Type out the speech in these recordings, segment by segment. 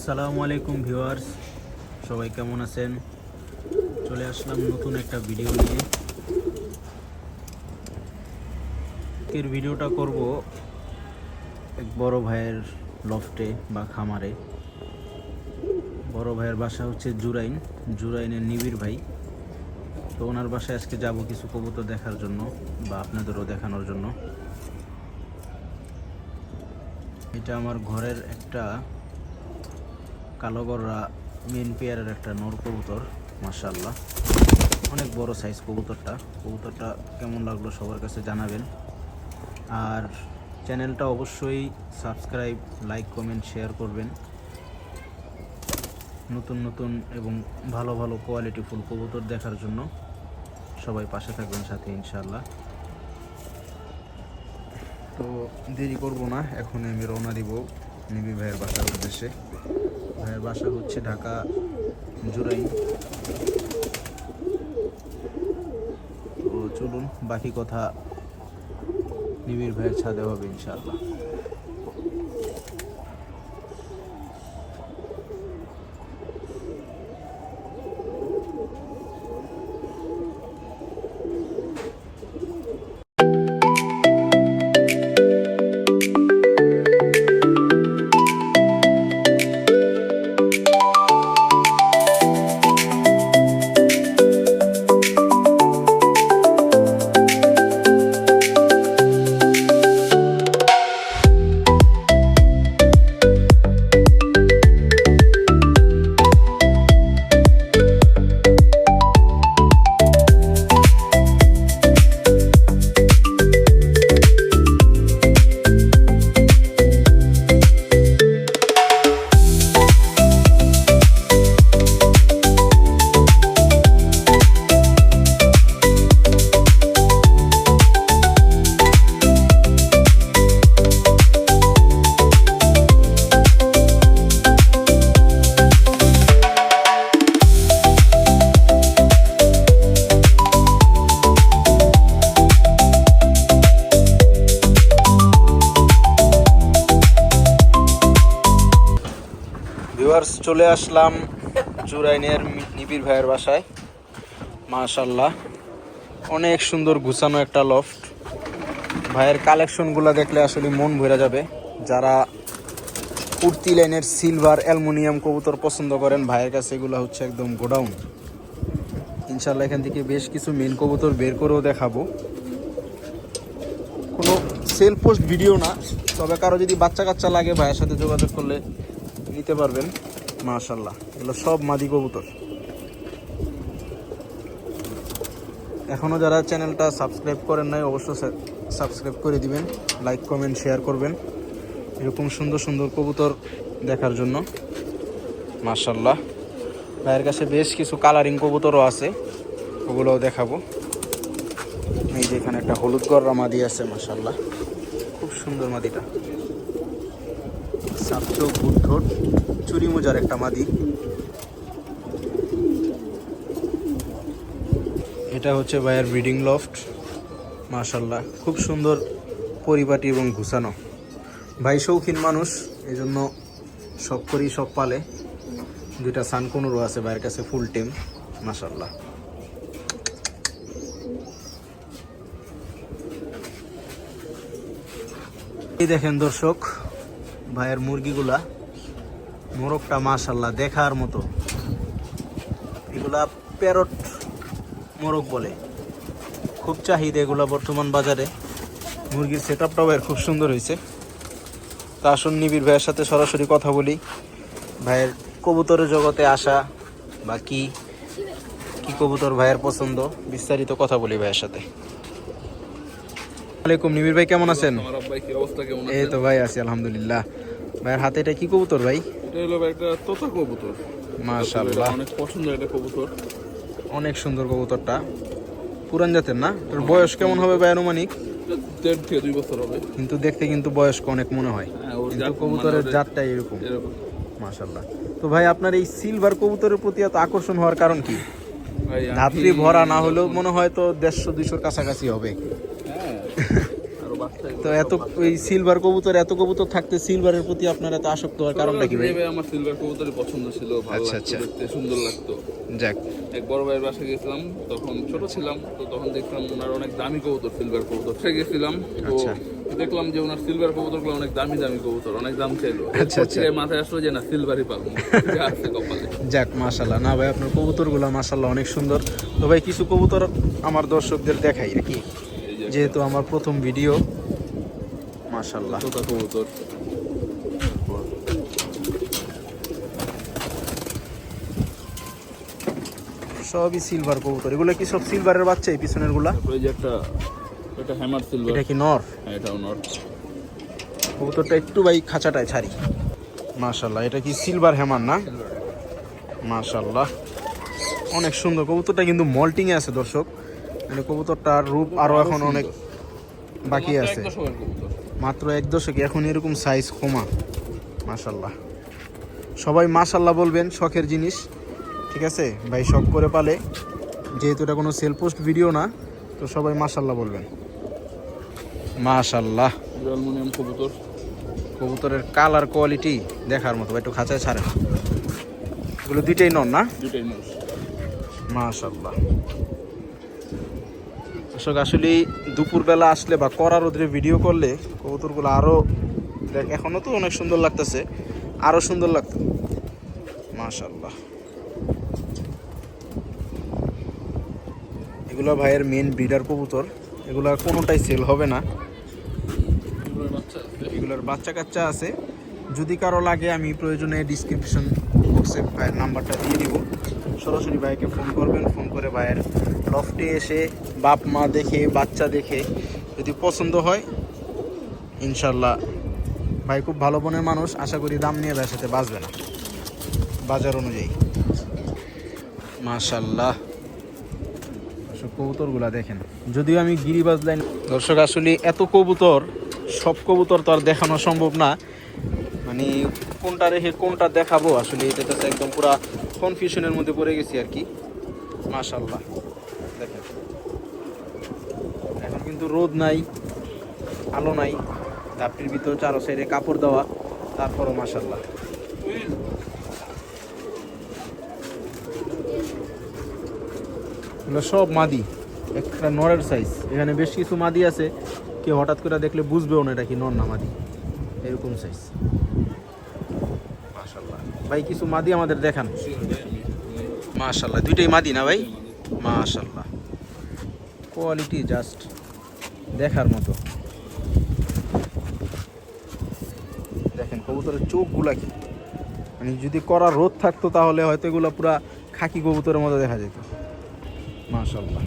আসসালামু আলাইকুম ভিউয়ার্স, সবাই কেমন আছেন? চলে আসলাম নতুন একটা ভিডিও নিয়ে। আজকের ভিডিওটা করব এক বড় ভাইয়ের লফটে বা খামারে। বড় ভাইয়ের বাসা হচ্ছে জুরাইনের নিবিড় ভাই। তো ওনার বাসায় আজকে যাব কিছু কবুতর দেখার জন্য বা আপনাদেরও দেখানোর জন্য। এটা আমার ঘরের একটা কালো গররা মেন পেয়ারের একটা নর কবুতর, মাশাআল্লাহ অনেক বড় সাইজ কবুতরটা কেমন লাগলো সবার কাছে জানাবেন। আর চ্যানেলটা অবশ্যই সাবস্ক্রাইব, লাইক, কমেন্ট, শেয়ার করবেন। নতুন নতুন এবং ভালো ভালো কোয়ালিটিফুল কবুতর দেখার জন্য সবাই পাশে থাকবেন সাথে ইনশাআল্লাহ। তো দেরি করব না, এখন আমি রওনা দিব নিবিড় ভাইয়ের বাসার উদ্দেশ্যে। ভাইয়ের বাসা হচ্ছে ঢাকা জুরাইন। তো চলুন, বাকি কথা নিবিড় ভাইয়ের ছাদে হবে ইনশাআল্লাহ। ভিউয়ার্স, চলে আসলাম জুরাইনের নিবিড় ভাইয়ের বাসায়। মাশাআল্লাহ অনেক সুন্দর গুছানো একটা লফট। ভাইয়ের কালেকশনগুলো দেখলে আসলে মন ভরে যাবে। যারা কুর্তি লাইনের সিলভার অ্যালুমিনিয়াম কবুতর পছন্দ করেন, ভাইয়ের কাছে এগুলো হচ্ছে একদম গোডাউন। ইনশাআল্লাহ এখান থেকে বেশ কিছু মেন কবুতর বের করেও দেখাবো। কোনো সেল পোস্ট ভিডিও না, তবে কারো যদি বাচ্চা কাচ্চা লাগে ভাইয়ের সাথে যোগাযোগ করলে নিতে পারবেন। মাশাআল্লাহ এগুলো সব মাদি কবুতর। এখনও যারা চ্যানেলটা সাবস্ক্রাইব করেন নাই অবশ্যই সাবস্ক্রাইব করে দিবেন, লাইক, কমেন্ট, শেয়ার করবেন এরকম সুন্দর সুন্দর কবুতর দেখার জন্য। মাশাআল্লাহ ভাইয়ের কাছে বেশ কিছু কালারিং কবুতরও আছে, ওগুলোও দেখাবো। এই যে এখানে একটা হলুদ গররা মাদি আছে, মাশাআল্লাহ খুব সুন্দর মাদিটা। সাপচোক, বুটঠোঁট, চুরি মোজার একটা মাদি। এটা হচ্ছে ভাইয়ের ব্রিডিং লফট। মাশাআল্লাহ খুব সুন্দর পরিপাটি এবং গুছানো। ভাই শৌখিন মানুষ, এই জন্য সব করি সব পালে। দুইটা সানকুনুরও আছে ভাইয়ের কাছে ফুল টেম। মাশাআল্লাহ এই দেখেন দর্শক ভাইয়ের মুরগিগুলা, মোরগটা মাশাআল্লাহ দেখার মতো। এগুলা প্যারট মোরগ বলে, খুব চাহিদা এগুলা বর্তমান বাজারে। মুরগির সেট আপটাও ভাইয়ের খুব সুন্দর হয়েছে। তা আসুন নিবিড় ভাইয়ের সাথে সরাসরি কথা বলি। ভাইয়ের কবুতরের জগতে আসা বা কি কি কবুতর ভাইয়ের পছন্দ, বিস্তারিত কথা বলি ভাইয়ের সাথে। আসসালামু আলাইকুম নিবিড় ভাই, কেমন আছেন? এই তো ভাই আছি আলহামদুলিল্লাহ। ভাইয়ের হাতে এটা কি কবুতর ভাই? এটা হলো একটা তোতা কবুতর। মাশাআল্লাহ অনেক পছন্দের একটা কবুতর। অনেক সুন্দর কবুতরটা, পুরান জাতের না? এর বয়স কেমন হবে ভাই আনুমানিক? 1.5 থেকে 2 বছর হবে, কিন্তু দেখতে কিন্তু বয়স্ক অনেক মনে হয়। কিন্তু কবুতরের জাতটাই এরকম। মাশাআল্লাহ। তো ভাই আপনার এই সিলভার কবুতরের প্রতি এত আকর্ষণ হওয়ার কারণ কি? ধাত্রী ভরা না হলেও মনে হয় তো 150-200 কাছাকাছি হবে। তো তো এত ওই সিলভার কবুতর, এত কবুতর থাকতে সিলভারের প্রতি আপনার এত আসক্ত হওয়ার কারণটা কি ভাই? আমার সিলভার কবুতরই পছন্দ ছিল, ভালো আচ্ছা, লাগতো আচ্ছা। দেখতে, সুন্দর লাগতো। যাক, এক বড় ভাইয়ের বাসায় গেছিলাম, তখন ছোট ছিলাম, তো তখন দেখলাম ওনার অনেক দামি কবুতর, সিলভার কবুতর। সে গেছিলাম তো আচ্ছা। দেখলাম যে ওনার সিলভার কবুতরগুলো অনেক দামি দামি কবুতর, অনেক দাম চাইলো। আচ্ছা, আচ্ছা। এরপর মাথায় আসলো যে না, সিলভারই পাবো, যা আছে কপালে। যাক, মাশাল্লাহ। না ভাই, আপনার কবুতরগুলো মাশাল্লাহ অনেক সুন্দর। তো ভাই কিছু কবুতর আমার দর্শকদের দেখাই আর কি, এই যে যেহেতু আমার প্রথম ভিডিও। মাশাল্লাহ, তোতা কবুতর, সবই সিলভার কবুতর। এগুলো কি সব সিলভারের বাচ্চা এই পিছনের গুলা? তারপরে এই যে এটা হ্যামার সিলভার। এটা কি নর? হ্যাঁ, এটাও নর। কবুতরটা একটু ভাই খাঁচাটায় ছাড়ি। মাশাল্লাহ, এটা কি সিলভার হ্যামার না? মাশাল্লাহ, অনেক সুন্দর কবুতরটা, কিন্তু মল্টিং এ আছে দর্শক। মানে কবুতরটার রূপ আরো এখন অনেক বাকি আছে। মাত্র 1 দশকে এখন এরকম সাইজ কমা। মাশাল্লাহ, সবাই মাশাল্লাহ বলবেন, শখের জিনিস। ঠিক আছে ভাই, শখ করে পালে, যেহেতু এটা কোনো সেল পোস্ট ভিডিও না, তো সবাই মাশাল্লাহ বলবেন। মাশাল্লাহ, অ্যালুমিনিয়াম কবুতর। কবুতরের কালার কোয়ালিটি দেখার মতো। একটু খাঁচায় ছাড়েন। এগুলো দুইটাই নন না? দুটাই নর। মাশাল্লাহ। দর্শক আসলে দুপুরবেলা আসলে বা কড়া রোদ্রে ভিডিও করলে কবুতরগুলো আরও, এখনও তো অনেক সুন্দর লাগতেছে, আরও সুন্দর লাগতো। মাশাল্লাহ, এগুলো ভাইয়ের মেন ব্রিডার কবুতর। এগুলা কোনোটাই সেল হবে না। এগুলোর বাচ্চা কাচ্চা আছে। যদি কারো লাগে আমি প্রয়োজনে ডিসক্রিপশন বক্সে ভাইয়ের নাম্বারটা দিয়ে দিব। সরাসরি ভাইকে ফোন করবেন, ফোন করে ভাইয়ের লফটে এসে বাপ মা দেখে, বাচ্চা দেখে যদি পছন্দ হয়, ইনশাল্লাহ ভাই খুব ভালো মনের মানুষ, আশা করি দাম নিয়ে ভাইয়ের সাথে বাঁচবে না বাজার অনুযায়ী। মাশাল্লাহ, কবুতরগুলা দেখেন। যদিও আমি গিরিবাজ লাইন দর্শক, আসলে এত কবুতর, সব কবুতর তো আর দেখানো সম্ভব না। মানে কোনটা রেখে কোনটা দেখাবো, আসলে এটা তো একদম পুরা কনফিউশনের মধ্যে পড়ে গেছি আর কি। মাশাল্লাহ, দেখেন এখন কিন্তু রোদ নাই, আলো নাই, তাপটির ভিতর চারো সাইডে কাপড় দেওয়া, তারপরও মাশাল্লাহ। এগুলো সব মাদি, একটা নরের সাইজ। এখানে বেশ কিছু মাদি আছে, কেউ হঠাৎ করে দেখলে বুঝবেও না এটা কি নর না মাদি, এরকম সাইজ। মাশাল্লাহ ভাই, কিছু মাদি আমাদের দেখান। মাশাল্লাহ, দুইটাই মাদি না ভাই? মাশাল্লাহ, কোয়ালিটি জাস্ট দেখার মতো। দেখেন কবুতরের চোখগুলা কি, মানে যদি কড়া রোদ থাকতো তাহলে হয়তো এগুলো পুরা খাকি কবুতরের মতো দেখা যেত। মাশাল্লাহ,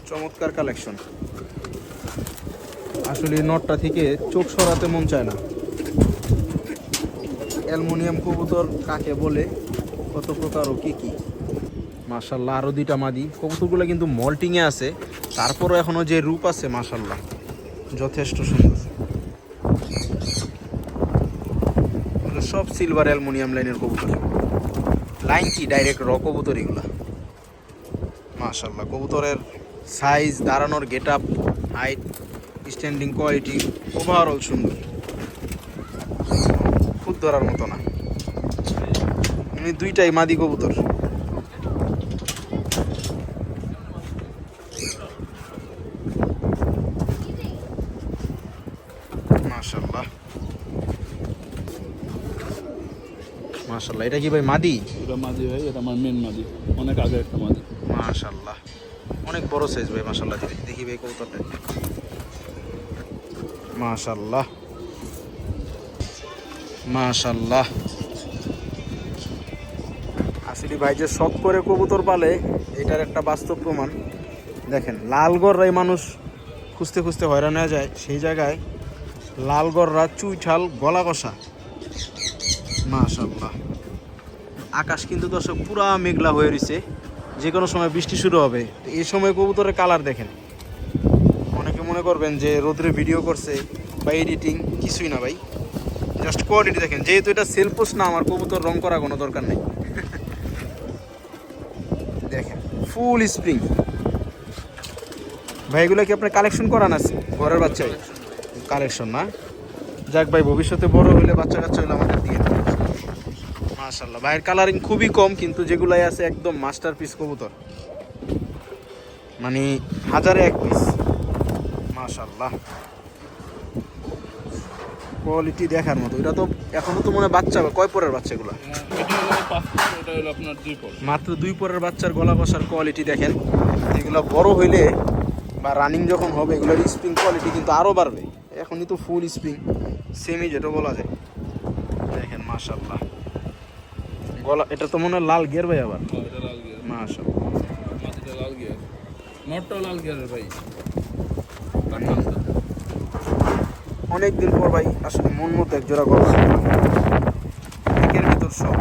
চমৎকার কালেকশন। আসলে নটটা থেকে চোখ সরাতে মন চায় না। অ্যালুমিনিয়াম কবুতর কাকে বলে, কত প্রকার ও কি কি। মাশাল্লাহ, আরও দুইটা মাদি। কবুতরগুলো কিন্তু মল্টিংয়ে আছে, তারপরও এখনও যে রূপ আছে মাশাল্লাহ যথেষ্ট সুন্দর। এগুলো সব সিলভার অ্যালুমিনিয়াম লাইনের কবুতর। লাইন কি ডাইরেক্ট র কবুতর এগুলা। মাশাল্লাহ, কবুতরের সাইজ, দাঁড়ানোর get up, height, standing quality overall সুন্দর, খুব ধরার মতো না। এমনি দুইটাই মাদি কবুতর। মাশাল্লাহ, মাশাল্লাহ, এটা কি ভাই মাদি? এটা মাদি ভাই, এটা আমার মেন মাদি, অনেক আগে একটা মাদি। মাশাল্লাহ, অনেক বড় সাইজ ভাই। মাশাল্লাহ, দেখি ভাই কবুতরটা। মাশাল্লাহ, মাশাল্লাহ। আসলে ভাই যে শখ করে কবুতর পালে, এটার একটা বাস্তব প্রমাণ। দেখেন লালগড়রাই মানুষ খুঁজতে খুঁজতে হয়রান হয়ে যায়, সেই জায়গায় লালগড়রা চুইঠাল গলা কষা। মাশাল্লাহ, আকাশ কিন্তু দর্শক পুরা মেঘলা হয়ে রয়েছে, যে কোনো সময় বৃষ্টি শুরু হবে। তো এই সময় কবুতরের কালার দেখেন। অনেকে মনে করবেন যে রোদ্রে ভিডিও করছে বা এডিটিং, কিছুই না ভাই, জাস্ট কোয়ালিটি দেখেন। যেহেতু এটা সেল পোস্ট না, আমার কবুতর রং করা কোনো দরকার নেই। দেখেন ফুল স্প্রিং, ভাই এগুলো কি আপনার কালেকশন করান আছে ঘরের বাচ্চা? কালেকশন না? যাক ভাই, ভবিষ্যতে বড় হলে বাচ্চা কাচ্চা হলে আমাদের দিয়ে দেবেন। মাশাআল্লাহ, ভাইয়ের কালারিং খুবই কম, কিন্তু যেগুলাই আছে একদম মাস্টারপিস কবুতর, মানে হাজারে এক পিস। মাশাআল্লাহ, কোয়ালিটি দেখার মতো। এটা তো এখনো তো মনে হয় বাচ্চা, কয় পরের বাচ্চা এগুলো? এটা হলো 5 পর, এটা হলো আপনার 2 পর। মাত্র 2 পরের বাচ্চার গলা কষার কোয়ালিটি দেখেন। এগুলো বড় হইলে বা রানিং যখন হবে এগুলোর স্প্রিং কোয়ালিটি কিন্তু আরও বাড়বে। এখনই তো ফুল স্প্রিং, সেমি যেটা বলা যায়। দেখেন মাশাআল্লাহ, গলা এটা তো মনে হয় লাল গিয়ার ভাই আবার। হ্যাঁ, এটা লাল গিয়ার, মাশাআল্লাহ, মাটিটা লাল গিয়ার, নটটাও লাল গিয়ারের ভাই। অনেকদিন পর ভাই আসলে মন মতো এক জোড়া গলা একের ভিতর সব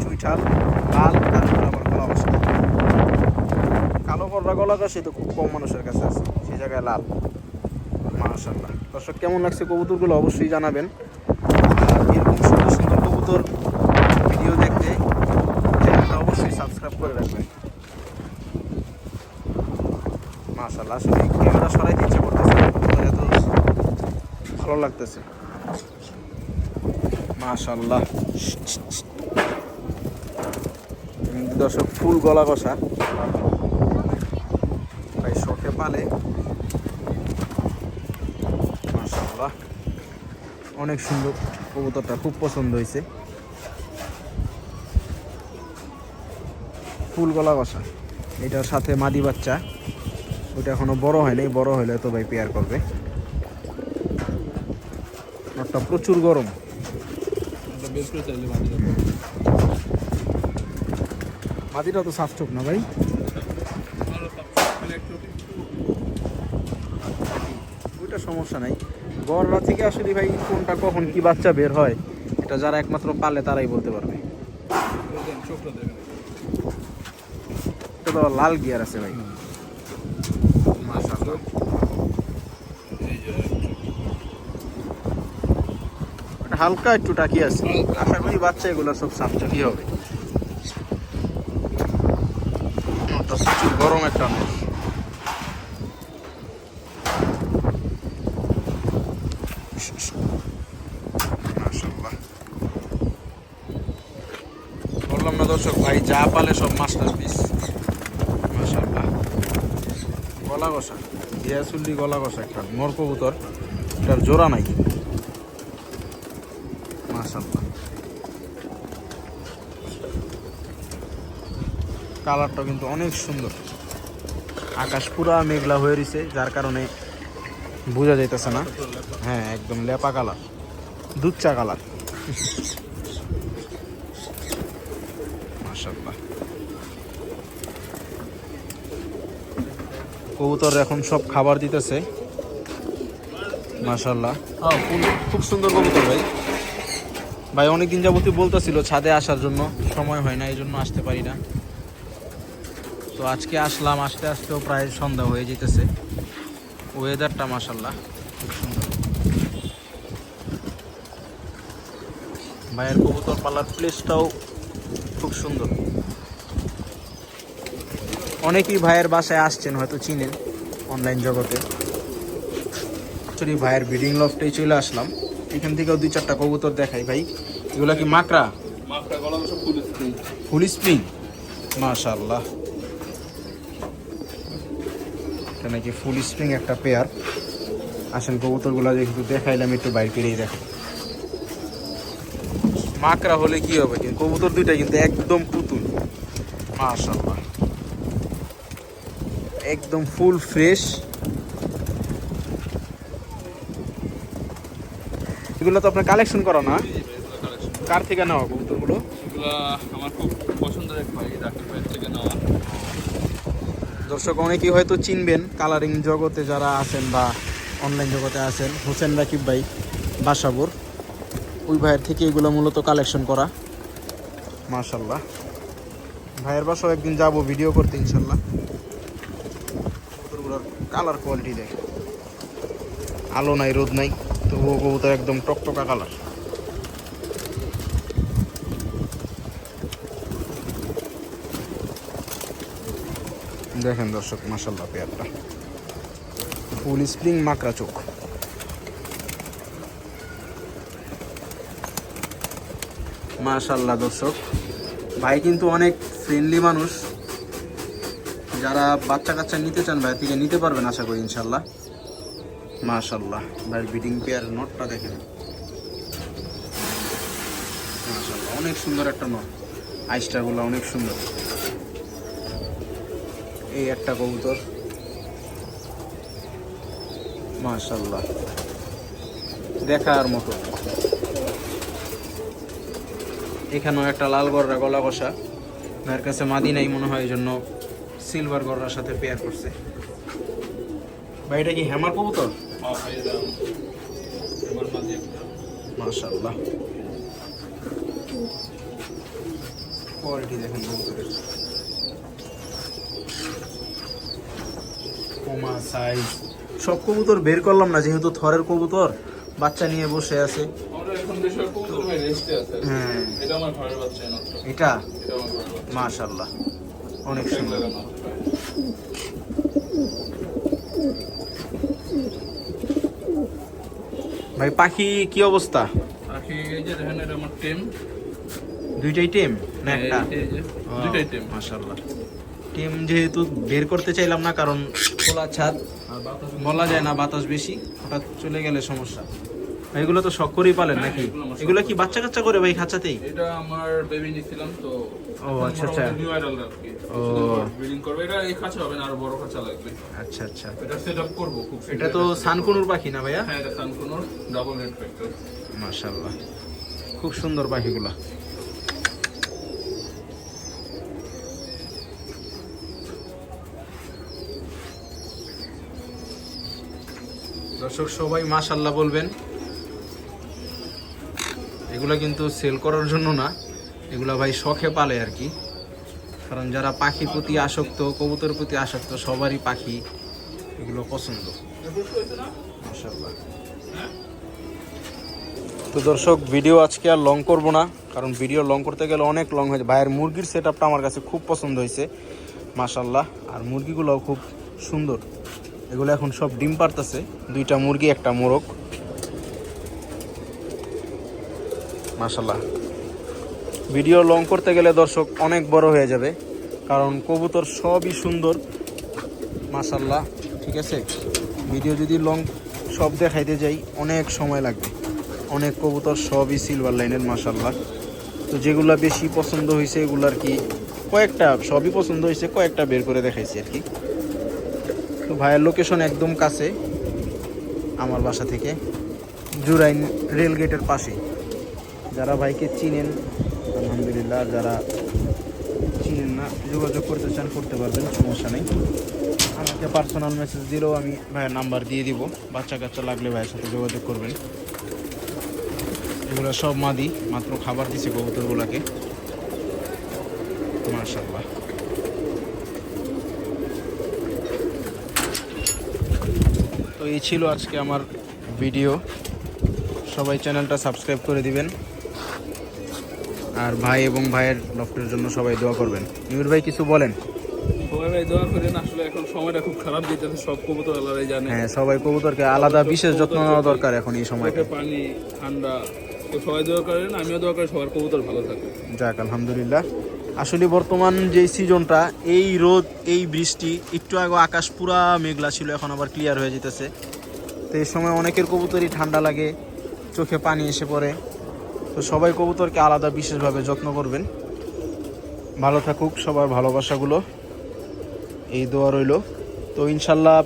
চুইঠাল লাল, আর আবার গলা কষা। কালো কররা গলা কষা তো খুব কম মানুষের কাছে আছে, সেই জায়গায় লাল। মাশাআল্লাহ, দর্শক কেমন লাগছে কবুতরগুলো অবশ্যই জানাবেন। আর এরকম সুন্দর সুন্দর কবুতর ভিডিও দেখতে চ্যানেলটা অবশ্যই সাবস্ক্রাইব করে রাখবেন। মাশাআল্লাহ, আসলে ক্যামেরা সরাইতে ইচ্ছা করতেছে, কবুতর এত ভালো লাগতেছে। মাশাআল্লাহ, দর্শক ফুল গলা কষা ভাই শখে পালে। মাশাআল্লাহ, অনেক সুন্দর কবুতরটা, খুব পছন্দ হয়েছে। ফুল গলা কষা, এটার সাথে মাদি বাচ্চা, ওটা এখনো বড় হয়নি, বড় হলে তো ভাই পেয়ার করবে। ওটা প্রচুর গরম। এটা বের করে চাইলে মাটিটা মাদিটা তো সাফ চোখ না ভাই? ওইটা সমস্যা নাই, গড়রা থেকে আসলে ভাই কোনটা কখন কি বাচ্চা বের হয় এটা যারা একমাত্র পালে তারাই বলতে পারবে। চোখটা দেখেন, এটা তো লাল গিয়ার আছে ভাই। মাশাআল্লাহ, এই যে এটা হালকা একটু টাকি আছে, আশা করি বাচ্চা এগুলো সব সাফ চোখই হবে। ওটা প্রচুর গরম একটা নর। মাশাআল্লাহ, বললাম না দর্শক ভাই, যা পালে সব মাস্টারপিস। মাশাআল্লাহ, গলা কষা গিয়াসুল্লি গলা কষা একটা নর কবুতর, এটার জোড়া নাই। মাশাআল্লাহ, কালারটা কিন্তু অনেক সুন্দর। আকাশ পুরা মেঘলা হয়ে রয়েছে, যার কারণে বোঝা যাইতেছে না। হ্যাঁ, একদম লেপা কালার, দুধ চা কালার। মাশাআল্লাহ, কবুতর এখন সব খাবার দিতেছে। মাশাআল্লাহ, হ্যাঁ খুব সুন্দর কবুতর ভাই। ভাই অনেকদিন যাবতীয় বলতেছিল ছাদে আসার জন্য, সময় হয় না, এই জন্য আসতে পারি না। তো আজকে আসলাম, আসতে আসতেও প্রায় সন্ধ্যা হয়ে যেতেছে। ওয়েদারটা মাশাআল্লাহ খুব সুন্দর। ভাইয়ের কবুতর পালার প্লেসটাও খুব সুন্দর। অনেকেই ভাইয়ের বাসায় আসছেন, হয়তো চিনেন অনলাইন জগতে। অ্যাকচুয়ালি ভাইয়ের ব্রিডিং লফটেই চলে আসলাম, এখান থেকেও 2-4টা কবুতর দেখাই ভাই। এগুলা কি মাকড়া? মাছটা গলা সব ফুল স্প্রিং। ফুল স্প্রিং, মাশাআল্লাহ, এটা নাকি ফুল স্প্রিং একটা পেয়ার। আসেন কবুতরগুলো যেহেতু দেখাইলাম, একটু বাইর করেই দেখো। মাকড়া হলে কি হবে, কিন্তু কবুতর দুইটা কিন্তু একদম পুতুল। মাশাআল্লাহ, একদম ফুল ফ্রেশ। এগুলো তো আপনার কালেকশন করা না? কার থেকে নেওয়া কবুতরগুলো? এগুলা আমার খুব পছন্দের এক ভাই, রাকিব ভাইয়ের থেকে নেওয়া। দর্শক অনেকেই হয়তো চিনবেন কালারিং জগতে যারা আছেন বা অনলাইন জগতে আছেন, হোসেন রাকিব ভাই বাসাবুর, ওই ভাইয়ের থেকে এগুলো মূলত কালেকশন করা। মাশাআল্লাহ, ভাইয়ের বাসাও একদিন যাব ভিডিও করতে ইনশাল্লাহ। কবুতরগুলোর কালার কোয়ালিটি দেখে, আলো নাই রোদ নাই, তবুও কবুতর একদম টকটকা কালার। দেখেন দর্শক মাশাআল্লাহ পেয়ারটা। ফুল স্প্রিং মাকড়া চোখ। মাশাআল্লাহ দর্শক, ভাই কিন্তু অনেক ফ্রেন্ডলি মানুষ। যারা বাচ্চা কাচ্চা নিতে চান ভাই থেকে নিতে পারবেন আশা করি ইনশাল্লাহ। মাশাআল্লাহ, ভাই বিডিং পেয়ার নটটা দেখেন, মাশাআল্লাহ অনেক সুন্দর একটা নট। আইসটাগুলো অনেক সুন্দর। এই একটা কবুতর, মাশাআল্লাহ দেখার মতো। এখানেও একটা লাল গররা গলা কষা, ভাইয়ের কাছে মাদি নাই মনে হয়, এই জন্য সিলভার গররার সাথে পেয়ার করছে। ভাই এটা কি হ্যামার কবুতর? মাশাআল্লাহ, কোয়ালিটি দেখেন কবুতরের, কোমা সাইজ। সব কবুতর বের করলাম না যেহেতু থরের কবুতর, বাচ্চা নিয়ে বসে আছে। হ্যাঁ এটা মাশাআল্লাহ অনেক সুন্দর। ভাই পাখি কি অবস্থা? পাখি এই যে দেখেন, এটা আমার টেম। দুইটাই টেম না একটা? দুইটাই টেম। মাশাআল্লাহ, টেম যেহেতু বের করতে চাইলাম না, কারণ খোলা ছাদ, বলা যায় না বাতাস বেশি, হঠাৎ চলে গেলে সমস্যা। এগুলো তো শখ করেই পালেন নাকি? এগুলো কি বাচ্চা কাচ্চা করে ভাই খাঁচাতেই? এটা আমার বেবি নিছিলাম তো। ও আচ্ছা আচ্ছা, নিউ অ্যাডাল্ট আর কি। ও ব্রিডিং করবে। এটা এই খাঁচা হবে না, আর বড় খাঁচা লাগবে। আচ্ছা আচ্ছা, এটা সেটআপ করব খুব। এটা তো সানকুনুর পাখি না ভাইয়া? হ্যাঁ, এটা সানকুনুর ডাবল রেড ফ্যাক্টর। মাশাআল্লাহ খুব সুন্দর পাখিগুলা। দর্শক সবাই মাশাআল্লাহ বলবেন। এগুলা কিন্তু সেল করার জন্য না, এগুলা ভাই শখে পালে আর কি। কারণ যারা পাখির প্রতি আসক্ত, কবুতরের প্রতি আসক্ত, সবারই পাখি এগুলো পছন্দ। মাশাআল্লাহ। তো দর্শক ভিডিও আজকে আর লং করব না, কারণ ভিডিও লং করতে গেলে অনেক লং হয়ে যায়। ভাইয়ের মুরগির সেটআপটা আমার কাছে খুব পছন্দ হয়েছে মাশাআল্লাহ, আর মুরগিগুলোও খুব সুন্দর। এগুলো এখন সব ডিম পারতেছে, দুইটা মুরগি একটা মোরগ মাশাআল্লাহ। ভিডিও লং করতে গেলে দর্শক অনেক বড় হয়ে যাবে, কারণ কবুতর সবই সুন্দর মাশাআল্লাহ, ঠিক আছে। ভিডিও যদি লং সব দেখাইতে যাই অনেক সময় লাগবে। অনেক কবুতর সবই সিলভার লাইনের মাশাআল্লাহ। তো যেগুলা বেশি পছন্দ হয়েছে এগুলো আর কি, কয়েকটা, সবই পছন্দ হয়েছে, কয়েকটা বের করে দেখাইছি আর কি। তো ভাইয়ের লোকেশন একদম কাছে আমার বাসা থেকে, জুরাইন রেল গেটের পাশে। যারা ভাইকে চিনেন আলহামদুলিল্লাহ, আর যারা চিনেন না যোগাযোগ করতে চান করতে পারবেন, সমস্যা নেই। আমাকে পার্সোনাল মেসেজ দিলেও আমি ভাইয়ের নাম্বার দিয়ে দিব, বাচ্চা কাচ্চা লাগলে ভাইয়ের সাথে যোগাযোগ করবেন। এগুলো সব মাদি, মাত্র খাবার দিছে কবুতরগুলোকে মাশাআল্লাহ। তো এই ছিল আজকে আমার ভিডিও। সবাই চ্যানেলটা সাবস্ক্রাইব করে দিবেন, আর ভাই এবং ভাইয়ের লফটের জন্য সবাই দোয়া করবেন। নিউর ভাই কিছু বলেন? সবাই ভাই দোয়া করেন। আসলে এখন সময়টা খুব খারাপ যেতেছে, সব কবুতর আলাদাই জানে। হ্যাঁ, সবাই কবুতরকে আলাদা বিশেষ যত্ন নেওয়া দরকার এখন এই সময়টা। পানি ঠান্ডা, তো সবাই দোয়া করেন, আমিও দোয়া করি সবার কবুতর ভালো থাকে। যাক আলহামদুলিল্লাহ। আসলে বর্তমান যেই সিজনটা, এই রোদ এই বৃষ্টি, একটু আগে আকাশ পুরা মেঘলা ছিল, এখন আবার ক্লিয়ার হয়ে যেতেছে। তো এই সময় অনেকের কবুতরই ঠান্ডা লাগে, চোখে পানি এসে পড়ে। তো সবাই কবুতরকে আলাদা বিশেষভাবে যত্ন করবেন। ভালো থাকুক সবার ভালোবাসাগুলো, এই দোয়া রইল। তো ইনশাল্লাহ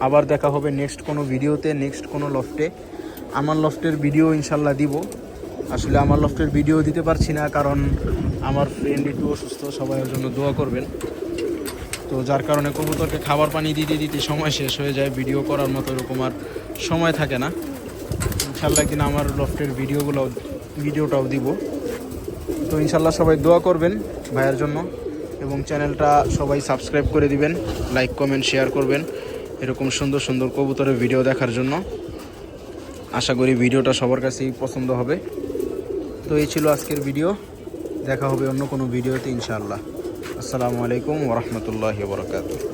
আবার দেখা হবে নেক্সট কোনো ভিডিওতে, নেক্সট কোনো লফটে। আমার লফটের ভিডিও ইনশাল্লাহ দিব। আসলে আমার লফটের ভিডিও দিতে পারছি না, কারণ আমার ফ্রেন্ড একটু অসুস্থ, সবাই ওর জন্য দোয়া করবেন। তো যার কারণে কবুতরকে খাবার পানি দিতে দিতে সময় শেষ হয়ে যায়, ভিডিও করার মতো এরকম আর সময় থাকে না। ইনশাল্লাহ একদিন আমার লফটের ভিডিওটাও দিব। তো ইনশাল্লাহ সবাই দোয়া করবেন ভাইয়ের জন্য, এবং চ্যানেলটা সবাই সাবস্ক্রাইব করে দিবেন, লাইক কমেন্ট শেয়ার করবেন এরকম সুন্দর সুন্দর কবুতরের ভিডিও দেখার জন্য। আশা করি ভিডিওটা সবার কাছেই পছন্দ হবে। তো এই ছিল আজকের ভিডিও, দেখা হবে অন্য কোনো ভিডিওতে ইনশাআল্লাহ। আসসালামু আলাইকুম ওয়া রাহমাতুল্লাহি ওয়া বারাকাতুহু।